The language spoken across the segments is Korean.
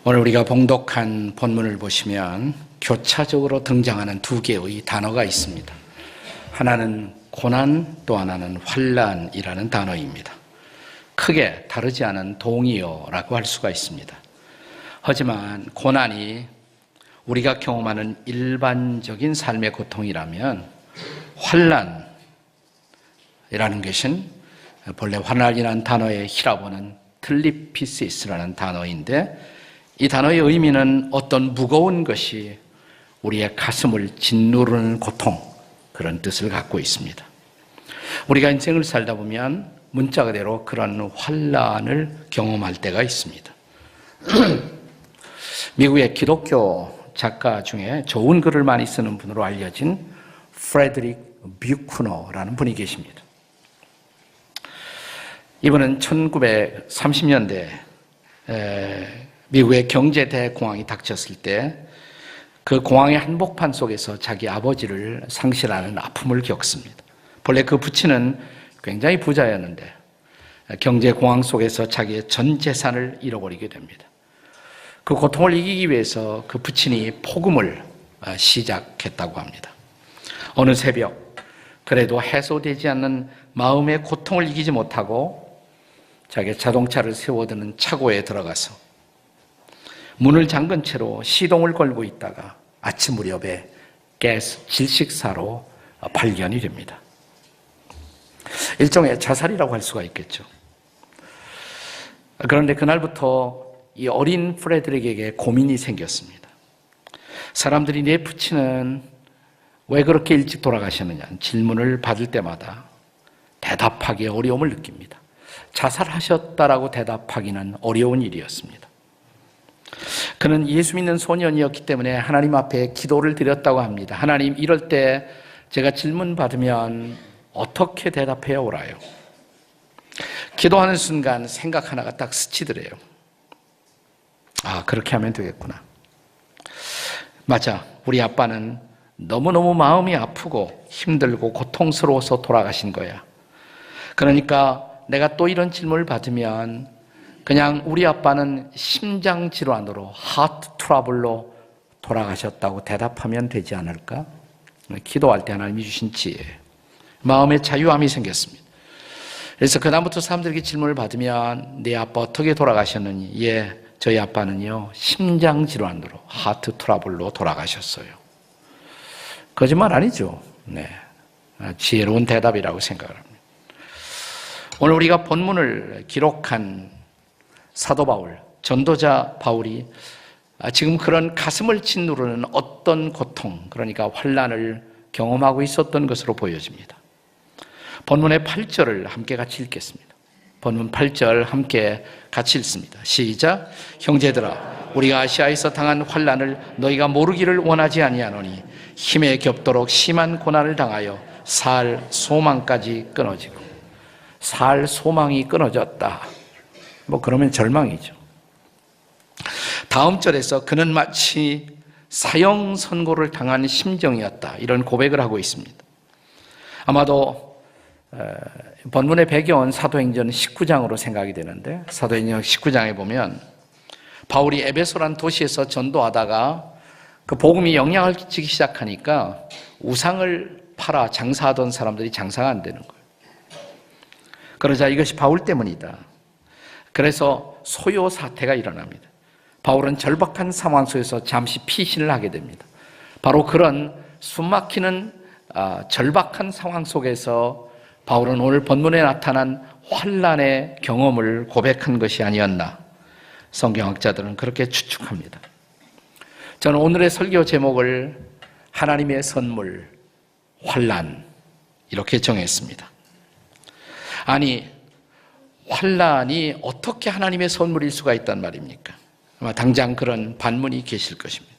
오늘 우리가 봉독한 본문을 보시면 교차적으로 등장하는 두 개의 단어가 있습니다. 하나는 고난, 또 하나는 환난이라는 단어입니다. 크게 다르지 않은 동의어라고 할 수가 있습니다. 하지만 고난이 우리가 경험하는 일반적인 삶의 고통이라면 환난이라는 것은 본래 환난이라는 단어의 히라보는 틀리피시스라는 단어인데, 이 단어의 의미는 어떤 무거운 것이 우리의 가슴을 짓누르는 고통, 그런 뜻을 갖고 있습니다. 우리가 인생을 살다 보면 문자 그대로 그런 환난을 경험할 때가 있습니다. 미국의 기독교 작가 중에 좋은 글을 많이 쓰는 분으로 알려진 프레드릭 뷰쿠너라는 분이 계십니다. 이분은 1930년대 미국의 경제 대공황이 닥쳤을 때 그 공황의 한복판 속에서 자기 아버지를 상실하는 아픔을 겪습니다. 본래 그 부친은 굉장히 부자였는데 경제 공황 속에서 자기의 전 재산을 잃어버리게 됩니다. 그 고통을 이기기 위해서 그 부친이 포금을 시작했다고 합니다. 어느 새벽, 그래도 해소되지 않는 마음의 고통을 이기지 못하고 자기의 자동차를 세워두는 차고에 들어가서 문을 잠근 채로 시동을 걸고 있다가 아침 무렵에 가스 질식사로 발견이 됩니다. 일종의 자살이라고 할 수가 있겠죠. 그런데 그날부터 이 어린 프레드릭에게 고민이 생겼습니다. 사람들이 내 부친은 왜 그렇게 일찍 돌아가셨느냐 질문을 받을 때마다 대답하기에 어려움을 느낍니다. 자살하셨다라고 대답하기는 어려운 일이었습니다. 그는 예수 믿는 소년이었기 때문에 하나님 앞에 기도를 드렸다고 합니다. 하나님, 이럴 때 제가 질문 받으면 어떻게 대답해야 옳아요? 기도하는 순간 생각 하나가 딱 스치더래요. 아, 그렇게 하면 되겠구나. 맞아, 우리 아빠는 너무너무 마음이 아프고 힘들고 고통스러워서 돌아가신 거야. 그러니까 내가 또 이런 질문을 받으면 그냥 우리 아빠는 심장 질환으로 하트 트러블로 돌아가셨다고 대답하면 되지 않을까? 기도할 때 하나님이 주신 지혜예요. 마음의 자유함이 생겼습니다. 그래서 그다음부터 사람들에게 질문을 받으면 네 아빠 어떻게 돌아가셨느니? 예, 저희 아빠는요 심장 질환으로 하트 트러블로 돌아가셨어요. 거짓말 아니죠? 네, 지혜로운 대답이라고 생각을 합니다. 오늘 우리가 본문을 기록한 사도 바울, 전도자 바울이 지금 그런 가슴을 짓누르는 어떤 고통, 그러니까 환난을 경험하고 있었던 것으로 보여집니다. 본문의 8절을 함께 같이 읽겠습니다. 본문 8절 함께 같이 읽습니다. 시작. 형제들아, 우리가 아시아에서 당한 환난을 너희가 모르기를 원하지 아니하노니 힘에 겹도록 심한 고난을 당하여 살 소망까지 끊어지고. 살 소망이 끊어졌다. 그러면 절망이죠. 다음 절에서 그는 마치 사형 선고를 당한 심정이었다, 이런 고백을 하고 있습니다. 아마도 본문의 배경은 사도행전 19장으로 생각이 되는데, 사도행전 19장에 보면 바울이 에베소라는 도시에서 전도하다가 그 복음이 영향을 끼치기 시작하니까 우상을 팔아 장사하던 사람들이 장사가 안 되는 거예요. 그러자 이것이 바울 때문이다. 그래서 소요 사태가 일어납니다. 바울은 절박한 상황 속에서 잠시 피신을 하게 됩니다. 바로 그런 숨막히는 절박한 상황 속에서 바울은 오늘 본문에 나타난 환난의 경험을 고백한 것이 아니었나, 성경학자들은 그렇게 추측합니다. 저는 오늘의 설교 제목을 하나님의 선물, 환난, 이렇게 정했습니다. 아니, 환난이 어떻게 하나님의 선물일 수가 있단 말입니까? 아마 당장 그런 반문이 계실 것입니다.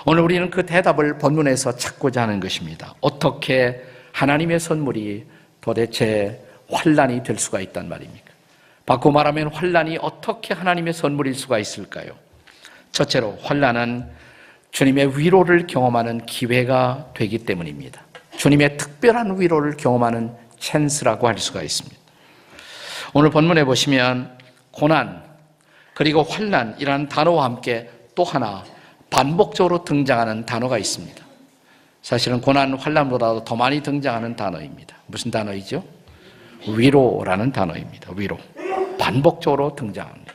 오늘 우리는 그 대답을 본문에서 찾고자 하는 것입니다. 어떻게 하나님의 선물이 도대체 환난이 될 수가 있단 말입니까? 바꿔 말하면 환난이 어떻게 하나님의 선물일 수가 있을까요? 첫째로, 환난은 주님의 위로를 경험하는 기회가 되기 때문입니다. 주님의 특별한 위로를 경험하는 찬스라고 할 수가 있습니다. 오늘 본문에 보시면 고난, 그리고 환난이라는 단어와 함께 또 하나 반복적으로 등장하는 단어가 있습니다. 사실은 고난, 환난보다도 더 많이 등장하는 단어입니다. 무슨 단어이죠? 위로라는 단어입니다. 위로. 반복적으로 등장합니다.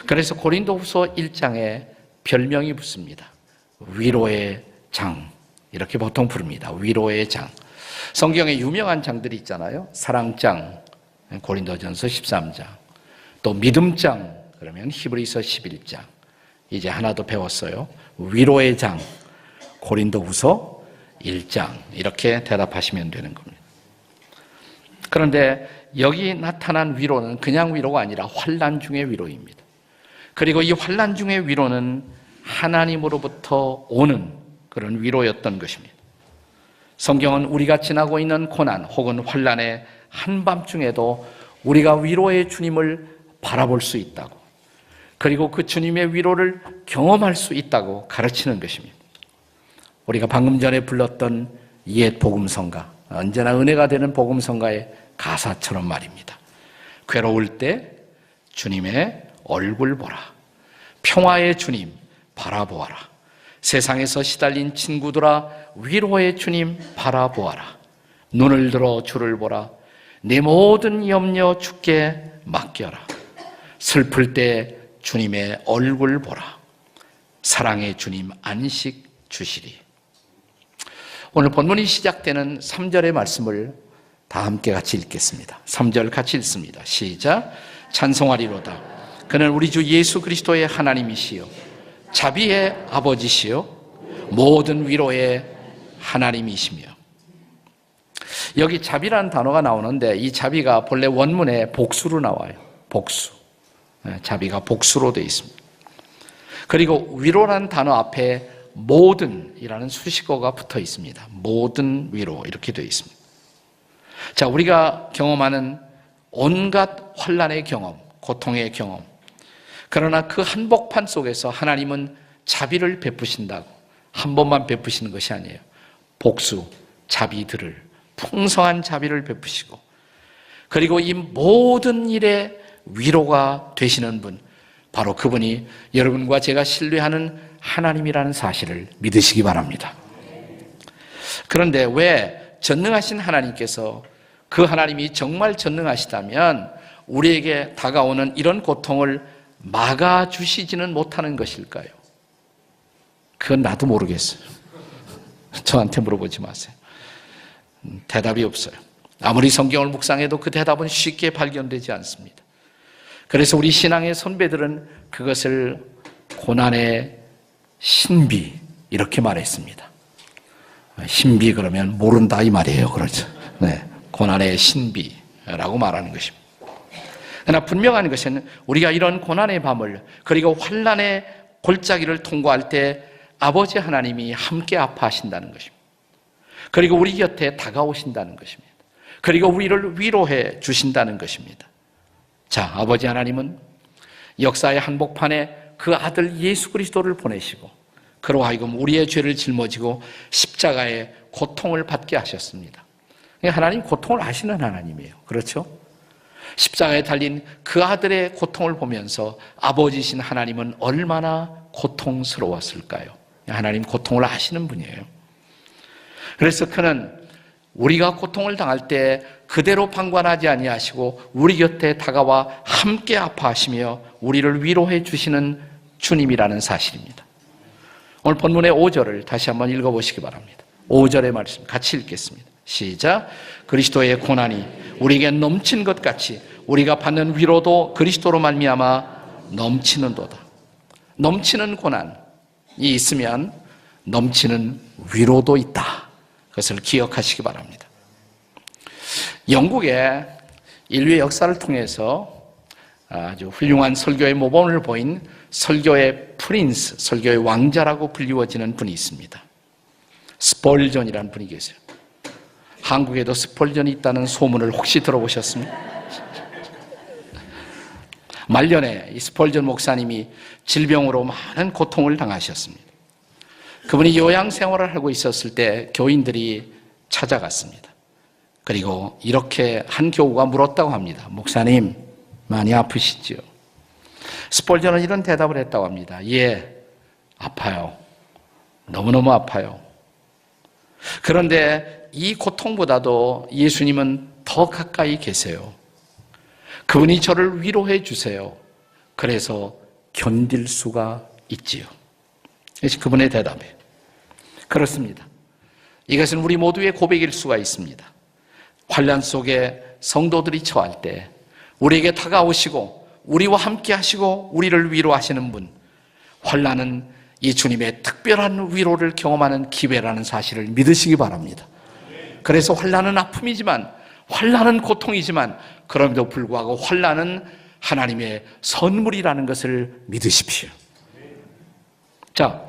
그래서 고린도후서 1장에 별명이 붙습니다. 위로의 장. 이렇게 보통 부릅니다. 위로의 장. 성경에 유명한 장들이 있잖아요. 사랑장, 고린도전서 13장. 또 믿음장, 그러면 히브리서 11장. 이제 하나 더 배웠어요. 위로의 장, 고린도후서 1장. 이렇게 대답하시면 되는 겁니다. 그런데 여기 나타난 위로는 그냥 위로가 아니라 환난 중의 위로입니다. 그리고 이 환난 중의 위로는 하나님으로부터 오는 그런 위로였던 것입니다. 성경은 우리가 지나고 있는 고난 혹은 환난의 한밤중에도 우리가 위로의 주님을 바라볼 수 있다고, 그리고 그 주님의 위로를 경험할 수 있다고 가르치는 것입니다. 우리가 방금 전에 불렀던 옛 복음성가, 언제나 은혜가 되는 복음성가의 가사처럼 말입니다. 괴로울 때 주님의 얼굴 보라. 평화의 주님 바라보아라. 세상에서 시달린 친구들아 위로의 주님 바라보아라. 눈을 들어 주를 보라. 내 모든 염려 주께 맡겨라. 슬플 때 주님의 얼굴 보라. 사랑의 주님 안식 주시리. 오늘 본문이 시작되는 3절의 말씀을 다 함께 같이 읽겠습니다. 3절 같이 읽습니다. 시작. 찬송하리로다. 그는 우리 주 예수 그리스도의 하나님이시요 자비의 아버지시요 모든 위로의 하나님이시며. 여기 자비라는 단어가 나오는데 이 자비가 본래 원문에 복수로 나와요. 복수. 자비가 복수로 되어 있습니다. 그리고 위로라는 단어 앞에 모든이라는 수식어가 붙어 있습니다. 모든 위로 이렇게 되어 있습니다. 자, 우리가 경험하는 온갖 환난의 경험, 고통의 경험, 그러나 그 한복판 속에서 하나님은 자비를 베푸신다고, 한 번만 베푸시는 것이 아니에요. 복수, 자비들을, 풍성한 자비를 베푸시고, 그리고 이 모든 일에 위로가 되시는 분, 바로 그분이 여러분과 제가 신뢰하는 하나님이라는 사실을 믿으시기 바랍니다. 그런데 왜 전능하신 하나님께서, 그 하나님이 정말 전능하시다면 우리에게 다가오는 이런 고통을 막아주시지는 못하는 것일까요? 그건 나도 모르겠어요. 저한테 물어보지 마세요. 대답이 없어요. 아무리 성경을 묵상해도 그 대답은 쉽게 발견되지 않습니다. 그래서 우리 신앙의 선배들은 그것을 고난의 신비 이렇게 말했습니다. 신비 그러면 모른다 이 말이에요. 그렇죠? 네, 고난의 신비라고 말하는 것입니다. 그러나 분명한 것은 우리가 이런 고난의 밤을, 그리고 환난의 골짜기를 통과할 때 아버지 하나님이 함께 아파하신다는 것입니다. 그리고 우리 곁에 다가오신다는 것입니다. 그리고 우리를 위로해 주신다는 것입니다. 자, 아버지 하나님은 역사의 한복판에 그 아들 예수 그리스도를 보내시고 그로 하여금 우리의 죄를 짊어지고 십자가의 고통을 받게 하셨습니다. 하나님 고통을 아시는 하나님이에요. 그렇죠? 십자가에 달린 그 아들의 고통을 보면서 아버지신 하나님은 얼마나 고통스러웠을까요? 하나님 고통을 아시는 분이에요. 그래서 그는 우리가 고통을 당할 때 그대로 방관하지 아니하시고 우리 곁에 다가와 함께 아파하시며 우리를 위로해 주시는 주님이라는 사실입니다. 오늘 본문의 5절을 다시 한번 읽어보시기 바랍니다. 5절의 말씀 같이 읽겠습니다. 시작. 그리스도의 고난이 우리에게 넘친 것 같이 우리가 받는 위로도 그리스도로 말미암아 넘치는도다. 넘치는 고난이 있으면 넘치는 위로도 있다. 그것을 기억하시기 바랍니다. 영국의 인류의 역사를 통해서 아주 훌륭한 설교의 모범을 보인 설교의 프린스, 설교의 왕자라고 불리워지는 분이 있습니다. 스펄전이라는 분이 계세요. 한국에도 스펄전이 있다는 소문을 혹시 들어보셨습니까? 말년에 이 스펄전 목사님이 질병으로 많은 고통을 당하셨습니다. 그분이 요양 생활을 하고 있었을 때 교인들이 찾아갔습니다. 그리고 이렇게 한 교우가 물었다고 합니다. 목사님, 많이 아프시죠? 스폴전은 이런 대답을 했다고 합니다. 예, 아파요. 너무너무 아파요. 그런데 이 고통보다도 예수님은 더 가까이 계세요. 그분이 저를 위로해 주세요. 그래서 견딜 수가 있지요. 이것이 그분의 대답이에요. 그렇습니다. 이것은 우리 모두의 고백일 수가 있습니다. 환난 속에 성도들이 처할 때 우리에게 다가오시고 우리와 함께 하시고 우리를 위로하시는 분, 환난은 이 주님의 특별한 위로를 경험하는 기회라는 사실을 믿으시기 바랍니다. 그래서 환난은 아픔이지만, 환난은 고통이지만, 그럼에도 불구하고 환난은 하나님의 선물이라는 것을 믿으십시오. 자,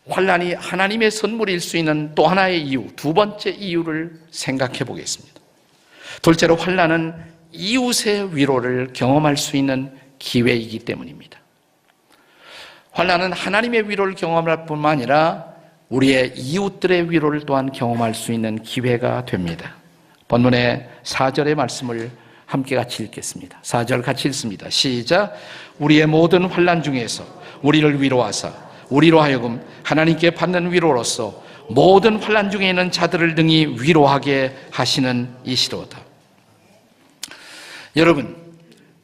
환난이 하나님의 선물일 수 있는 또 하나의 이유, 두 번째 이유를 생각해 보겠습니다. 둘째로 환난은 이웃의 위로를 경험할 수 있는 기회이기 때문입니다. 환난은 하나님의 위로를 경험할 뿐만 아니라 우리의 이웃들의 위로를 또한 경험할 수 있는 기회가 됩니다. 본문의 4절의 말씀을 함께 같이 읽겠습니다. 4절 같이 읽습니다. 시작. 우리의 모든 환난 중에서 우리를 위로하사 우리로 하여금 하나님께 받는 위로로서 모든 환난 중에 있는 자들을 능히 위로하게 하시는 이시로다. 여러분,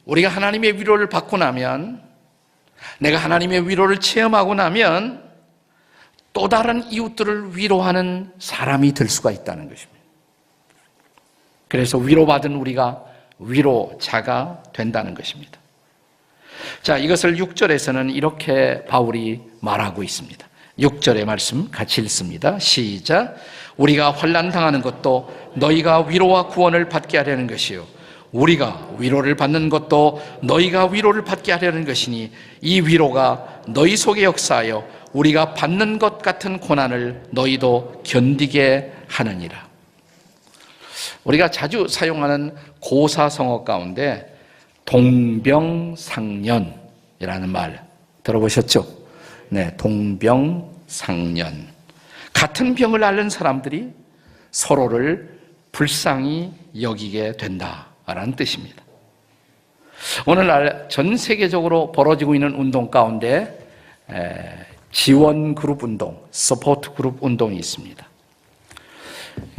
우리가 하나님의 위로를 받고 나면, 내가 하나님의 위로를 체험하고 나면 또 다른 이웃들을 위로하는 사람이 될 수가 있다는 것입니다. 그래서 위로받은 우리가 위로자가 된다는 것입니다. 자, 이것을 6절에서는 이렇게 바울이 말하고 있습니다. 6절의 말씀 같이 읽습니다. 시작. 우리가 환난 당하는 것도 너희가 위로와 구원을 받게 하려는 것이요 우리가 위로를 받는 것도 너희가 위로를 받게 하려는 것이니 이 위로가 너희 속에 역사하여 우리가 받는 것 같은 고난을 너희도 견디게 하느니라. 우리가 자주 사용하는 고사성어 가운데 동병상련이라는 말 들어보셨죠? 네, 동병상련. 같은 병을 앓는 사람들이 서로를 불쌍히 여기게 된다라는 뜻입니다. 오늘날 전 세계적으로 벌어지고 있는 운동 가운데 지원 그룹 운동, 서포트 그룹 운동이 있습니다.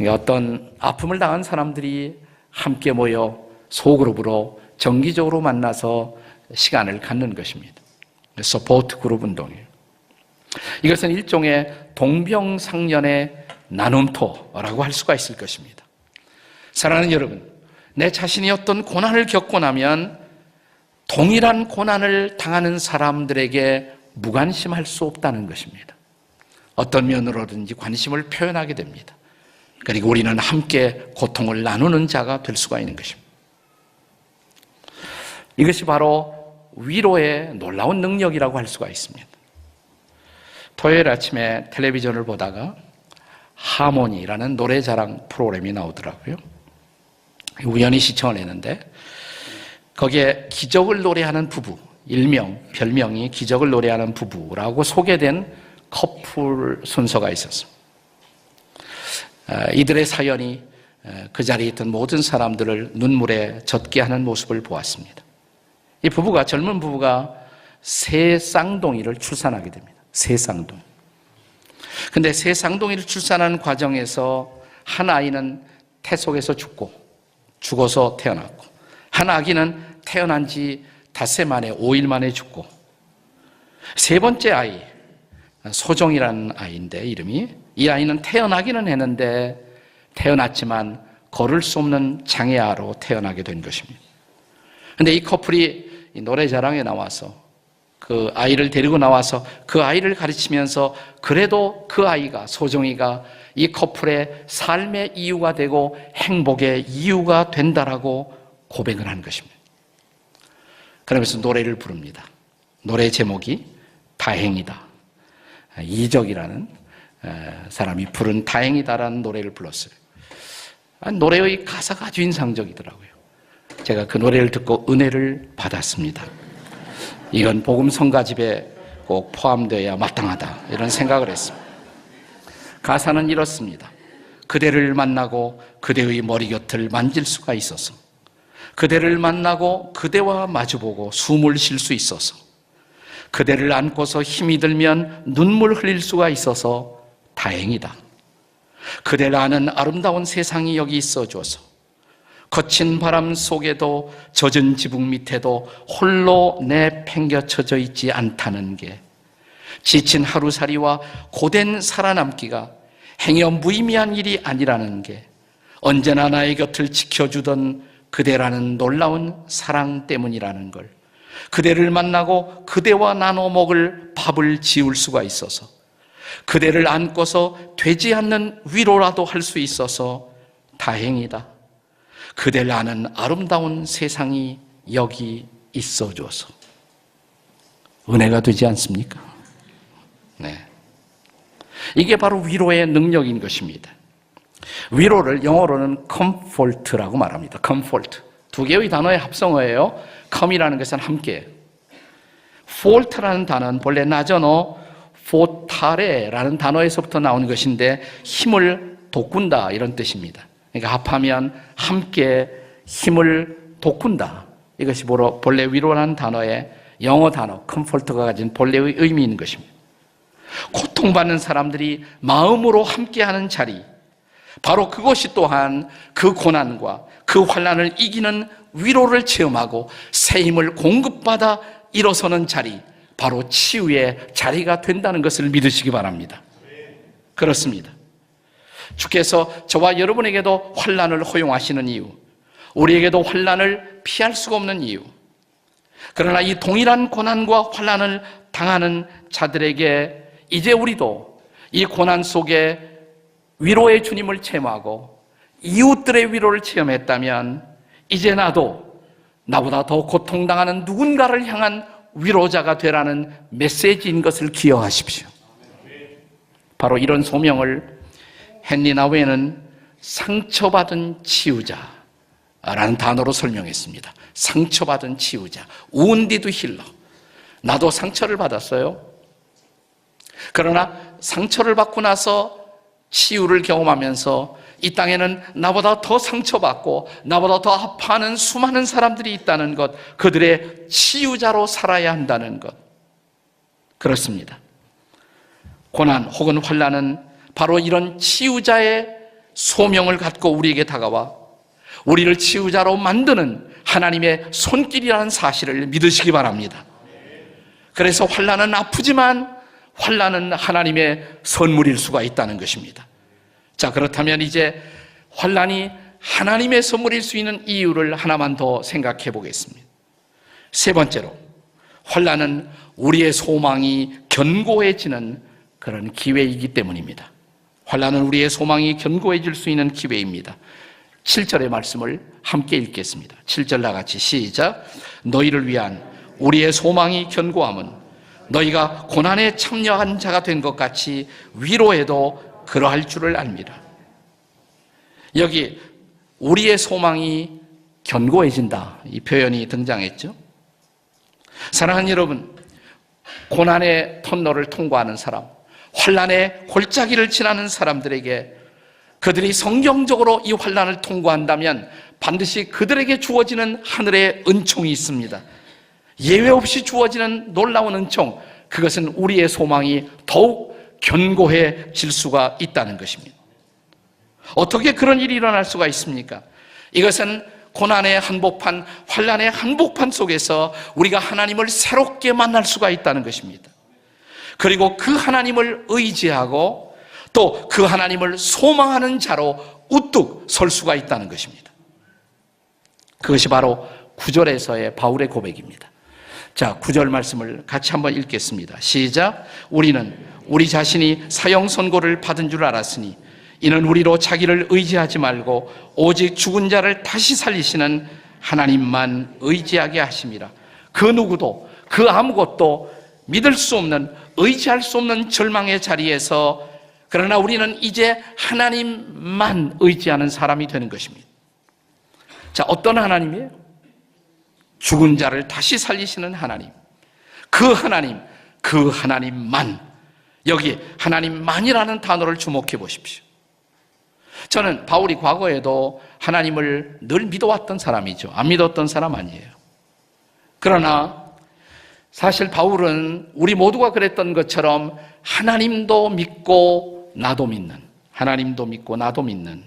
어떤 아픔을 당한 사람들이 함께 모여 소그룹으로 정기적으로 만나서 시간을 갖는 것입니다. 서포트 그룹 운동이에요. 이것은 일종의 동병상련의 나눔토라고 할 수가 있을 것입니다. 사랑하는 여러분, 내 자신이 어떤 고난을 겪고 나면 동일한 고난을 당하는 사람들에게 무관심할 수 없다는 것입니다. 어떤 면으로든지 관심을 표현하게 됩니다. 그리고 우리는 함께 고통을 나누는 자가 될 수가 있는 것입니다. 이것이 바로 위로의 놀라운 능력이라고 할 수가 있습니다. 토요일 아침에 텔레비전을 보다가 하모니라는 노래자랑 프로그램이 나오더라고요. 우연히 시청을 했는데 거기에 기적을 노래하는 부부, 별명이 기적을 노래하는 부부라고 소개된 커플 순서가 있었습니다. 이들의 사연이 그 자리에 있던 모든 사람들을 눈물에 젖게 하는 모습을 보았습니다. 이 부부가, 젊은 부부가 새 쌍둥이를 출산하게 됩니다. 새 쌍둥이. 근데 새 쌍둥이를 출산하는 과정에서 한 아이는 태 속에서 죽어서 태어났고, 한 아기는 태어난 지 닷새 만에 5일 만에 죽고, 세 번째 아이, 소정이라는 아이인데 이름이, 이 아이는 태어나기는 했는데 태어났지만 걸을 수 없는 장애아로 태어나게 된 것입니다. 그런데 이 커플이 이 노래자랑에 나와서 그 아이를 데리고 나와서 그 아이를 가르치면서 그래도 그 아이가, 소정이가 이 커플의 삶의 이유가 되고 행복의 이유가 된다라고 고백을 하는 것입니다. 그러면서 노래를 부릅니다. 노래 제목이 다행이다. 이적이라는 사람이 부른 다행이다라는 노래를 불렀어요. 노래의 가사가 아주 인상적이더라고요. 제가 그 노래를 듣고 은혜를 받았습니다. 이건 복음 성가집에 꼭 포함되어야 마땅하다, 이런 생각을 했습니다. 가사는 이렇습니다. 그대를 만나고 그대의 머리 곁을 만질 수가 있어서 그대를 만나고 그대와 마주보고 숨을 쉴 수 있어서, 그대를 안고서 힘이 들면 눈물 흘릴 수가 있어서 다행이다. 그대를 아는 아름다운 세상이 여기 있어줘서 거친 바람 속에도 젖은 지붕 밑에도 홀로 내팽겨쳐져 있지 않다는 게, 지친 하루살이와 고된 살아남기가 행여 무의미한 일이 아니라는 게, 언제나 나의 곁을 지켜주던 그대라는 놀라운 사랑 때문이라는 걸, 그대를 만나고 그대와 나눠 먹을 밥을 지을 수가 있어서, 그대를 안고서 되지 않는 위로라도 할 수 있어서 다행이다. 그대를 아는 아름다운 세상이 여기 있어줘서 은혜가 되지 않습니까? 네. 이게 바로 위로의 능력인 것입니다. 위로를 영어로는 comfort라고 말합니다. comfort. 두 개의 단어의 합성어예요. come이라는 것은 함께, fort라는 단어는 본래 나전어 fortare라는 단어에서부터 나온 것인데 힘을 돋군다 이런 뜻입니다. 그러니까 합하면 함께 힘을 돋군다. 이것이 본래 위로라는 단어의 영어 단어 comfort가 가진 본래의 의미인 것입니다. 고통받는 사람들이 마음으로 함께하는 자리, 바로 그것이 또한 그 고난과 그 환난을 이기는 위로를 체험하고 새 힘을 공급받아 일어서는 자리, 바로 치유의 자리가 된다는 것을 믿으시기 바랍니다. 그렇습니다. 주께서 저와 여러분에게도 환난을 허용하시는 이유, 우리에게도 환난을 피할 수가 없는 이유, 그러나 이 동일한 고난과 환난을 당하는 자들에게 이제 우리도 이 고난 속에 위로의 주님을 체험하고 이웃들의 위로를 체험했다면, 이제 나도 나보다 더 고통당하는 누군가를 향한 위로자가 되라는 메시지인 것을 기억하십시오. 바로 이런 소명을 헨리 나우에는 상처받은 치유자라는 단어로 설명했습니다. 상처받은 치유자, wounded healer. 나도 상처를 받았어요. 그러나 상처를 받고 나서 치유를 경험하면서 이 땅에는 나보다 더 상처받고 나보다 더 아파하는 수많은 사람들이 있다는 것, 그들의 치유자로 살아야 한다는 것. 그렇습니다. 고난 혹은 환난은 바로 이런 치유자의 소명을 갖고 우리에게 다가와 우리를 치유자로 만드는 하나님의 손길이라는 사실을 믿으시기 바랍니다. 그래서 환난은 아프지만 환난은 하나님의 선물일 수가 있다는 것입니다. 자, 그렇다면 이제 환난이 하나님의 선물일 수 있는 이유를 하나만 더 생각해 보겠습니다. 세 번째로, 환난은 우리의 소망이 견고해지는 그런 기회이기 때문입니다. 환난은 우리의 소망이 견고해질 수 있는 기회입니다. 7절의 말씀을 함께 읽겠습니다. 7절 나같이 시작. 너희를 위한 우리의 소망이 견고함은 너희가 고난에 참여한 자가 된 것 같이 위로에도 그러할 줄을 압니다. 여기 우리의 소망이 견고해진다, 이 표현이 등장했죠. 사랑하는 여러분, 고난의 터널을 통과하는 사람, 환난의 골짜기를 지나는 사람들에게 그들이 성경적으로 이 환난을 통과한다면 반드시 그들에게 주어지는 하늘의 은총이 있습니다. 예외 없이 주어지는 놀라운 은총, 그것은 우리의 소망이 더욱 견고해질 수가 있다는 것입니다. 어떻게 그런 일이 일어날 수가 있습니까? 이것은 고난의 한복판, 환난의 한복판 속에서 우리가 하나님을 새롭게 만날 수가 있다는 것입니다. 그리고 그 하나님을 의지하고 또 그 하나님을 소망하는 자로 우뚝 설 수가 있다는 것입니다. 그것이 바로 9절에서의 바울의 고백입니다. 자, 9절 말씀을 같이 한번 읽겠습니다. 시작. 우리는 우리 자신이 사형 선고를 받은 줄 알았으니 이는 우리로 자기를 의지하지 말고 오직 죽은 자를 다시 살리시는 하나님만 의지하게 하심이라. 그 누구도 그 아무것도 믿을 수 없는, 의지할 수 없는 절망의 자리에서, 그러나 우리는 이제 하나님만 의지하는 사람이 되는 것입니다. 자, 어떤 하나님이에요? 죽은 자를 다시 살리시는 하나님. 그 하나님, 그 하나님만. 여기 하나님만이라는 단어를 주목해 보십시오. 저는 바울이 과거에도 하나님을 늘 믿어왔던 사람이죠. 안 믿었던 사람 아니에요. 그러나 사실 바울은 우리 모두가 그랬던 것처럼 하나님도 믿고 나도 믿는, 하나님도 믿고 나도 믿는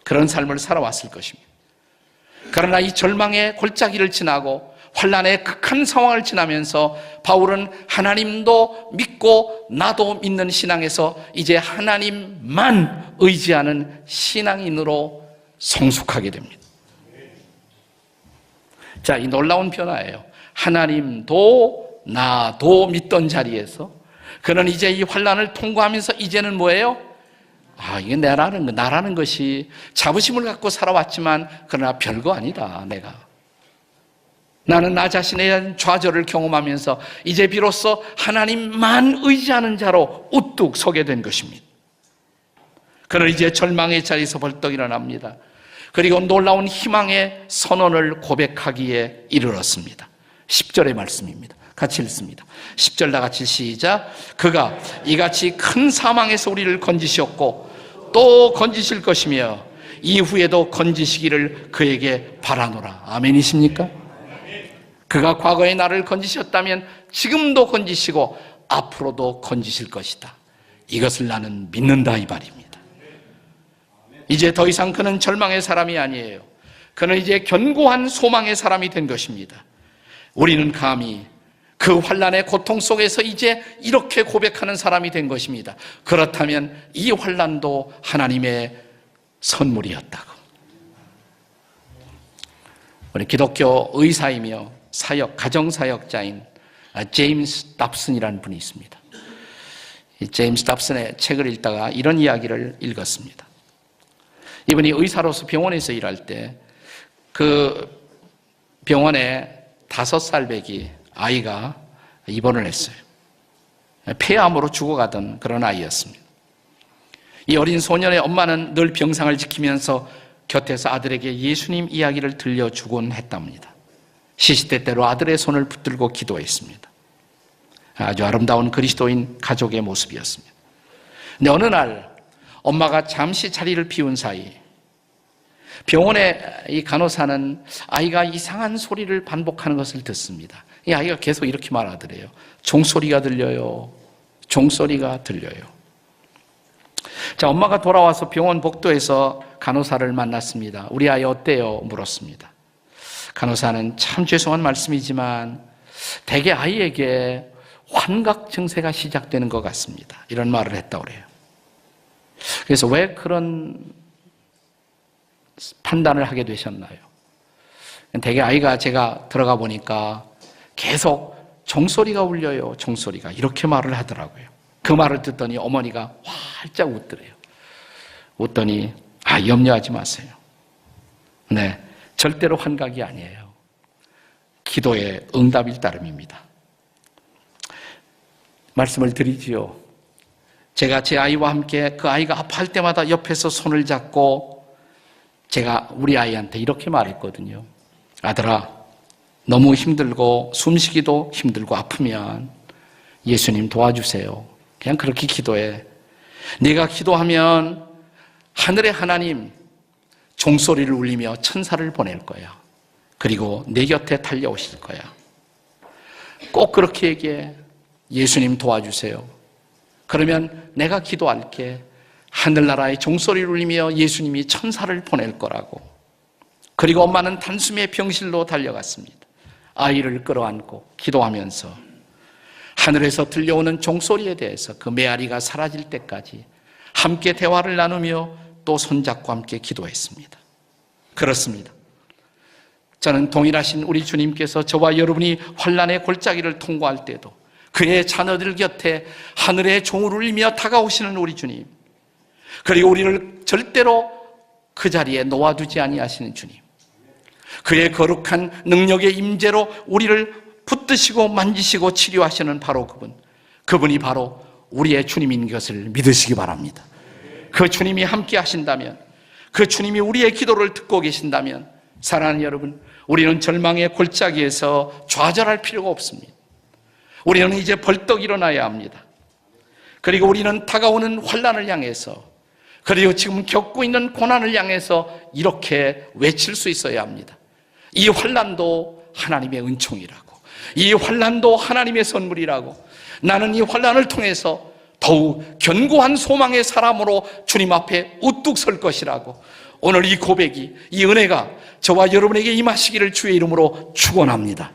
그런 삶을 살아왔을 것입니다. 그러나 이 절망의 골짜기를 지나고 환난의 극한 상황을 지나면서 바울은 하나님도 믿고 나도 믿는 신앙에서 이제 하나님만 의지하는 신앙인으로 성숙하게 됩니다. 자, 이 놀라운 변화예요. 하나님도 나도 믿던 자리에서 그는 이제 이 환난을 통과하면서 이제는 뭐예요? 이게 나라는 것이 자부심을 갖고 살아왔지만 그러나 별거 아니다. 나는 나 자신에 대한 좌절을 경험하면서 이제 비로소 하나님만 의지하는 자로 우뚝 서게 된 것입니다. 그는 이제 절망의 자리에서 벌떡 일어납니다. 그리고 놀라운 희망의 선언을 고백하기에 이르렀습니다. 10절의 말씀입니다. 같이 읽습니다. 10절 다 같이 시작. 그가 이같이 큰 사망에서 우리를 건지셨고 또 건지실 것이며 이후에도 건지시기를 그에게 바라노라. 아멘이십니까? 그가 과거에 나를 건지셨다면 지금도 건지시고 앞으로도 건지실 것이다. 이것을 나는 믿는다 이 말입니다. 이제 더 이상 그는 절망의 사람이 아니에요. 그는 이제 견고한 소망의 사람이 된 것입니다. 우리는 감히 그 환난의 고통 속에서 이제 이렇게 고백하는 사람이 된 것입니다. 그렇다면 이 환난도 하나님의 선물이었다고. 우리 기독교 의사이며 가정사역자인 제임스 답슨이라는 분이 있습니다. 이 제임스 답슨의 책을 읽다가 이런 이야기를 읽었습니다. 이분이 의사로서 병원에서 일할 때 그 병원에 5살배기 아이가 입원을 했어요. 폐암으로 죽어가던 그런 아이였습니다. 이 어린 소년의 엄마는 늘 병상을 지키면서 곁에서 아들에게 예수님 이야기를 들려주곤 했답니다. 시시때때로 아들의 손을 붙들고 기도했습니다. 아주 아름다운 그리스도인 가족의 모습이었습니다. 근데 어느 날 엄마가 잠시 자리를 비운 사이 병원의 이 간호사는 아이가 이상한 소리를 반복하는 것을 듣습니다. 이 아이가 계속 이렇게 말하더래요. 종소리가 들려요. 종소리가 들려요. 자, 엄마가 돌아와서 병원 복도에서 간호사를 만났습니다. 우리 아이 어때요? 물었습니다. 간호사는 참 죄송한 말씀이지만 대개 아이에게 환각 증세가 시작되는 것 같습니다. 이런 말을 했다고 그래요. 그래서 왜 그런 판단을 하게 되셨나요? 대개 아이가 제가 들어가 보니까 계속 종소리가 울려요. 종소리가. 이렇게 말을 하더라고요. 그 말을 듣더니 어머니가 활짝 웃더래요. 웃더니 염려하지 마세요. 네, 절대로 환각이 아니에요. 기도의 응답일 따름입니다. 말씀을 드리지요. 제가 제 아이와 함께 그 아이가 아파할 때마다 옆에서 손을 잡고 제가 우리 아이한테 이렇게 말했거든요. 아들아, 너무 힘들고 숨쉬기도 힘들고 아프면 예수님 도와주세요. 그냥 그렇게 기도해. 네가 기도하면 하늘의 하나님 종소리를 울리며 천사를 보낼 거야. 그리고 내 곁에 달려오실 거야. 꼭 그렇게 얘기해. 예수님 도와주세요. 그러면 내가 기도할게. 하늘나라의 종소리를 울리며 예수님이 천사를 보낼 거라고. 그리고 엄마는 단숨에 병실로 달려갔습니다. 아이를 끌어안고 기도하면서 하늘에서 들려오는 종소리에 대해서 그 메아리가 사라질 때까지 함께 대화를 나누며 또 손잡고 함께 기도했습니다. 그렇습니다. 저는 동일하신 우리 주님께서 저와 여러분이 환난의 골짜기를 통과할 때도 그의 자녀들 곁에 하늘의 종을 울리며 다가오시는 우리 주님, 그리고 우리를 절대로 그 자리에 놓아두지 아니하시는 주님, 그의 거룩한 능력의 임재로 우리를 붙드시고 만지시고 치료하시는 바로 그분이 바로 우리의 주님인 것을 믿으시기 바랍니다. 그 주님이 함께 하신다면, 그 주님이 우리의 기도를 듣고 계신다면, 사랑하는 여러분, 우리는 절망의 골짜기에서 좌절할 필요가 없습니다. 우리는 이제 벌떡 일어나야 합니다. 그리고 우리는 다가오는 환난을 향해서 그리고 지금 겪고 있는 고난을 향해서 이렇게 외칠 수 있어야 합니다. 이 환난도 하나님의 은총이라고, 이 환난도 하나님의 선물이라고, 나는 이 환난을 통해서 더욱 견고한 소망의 사람으로 주님 앞에 우뚝 설 것이라고, 오늘 이 고백이, 이 은혜가 저와 여러분에게 임하시기를 주의 이름으로 축원합니다.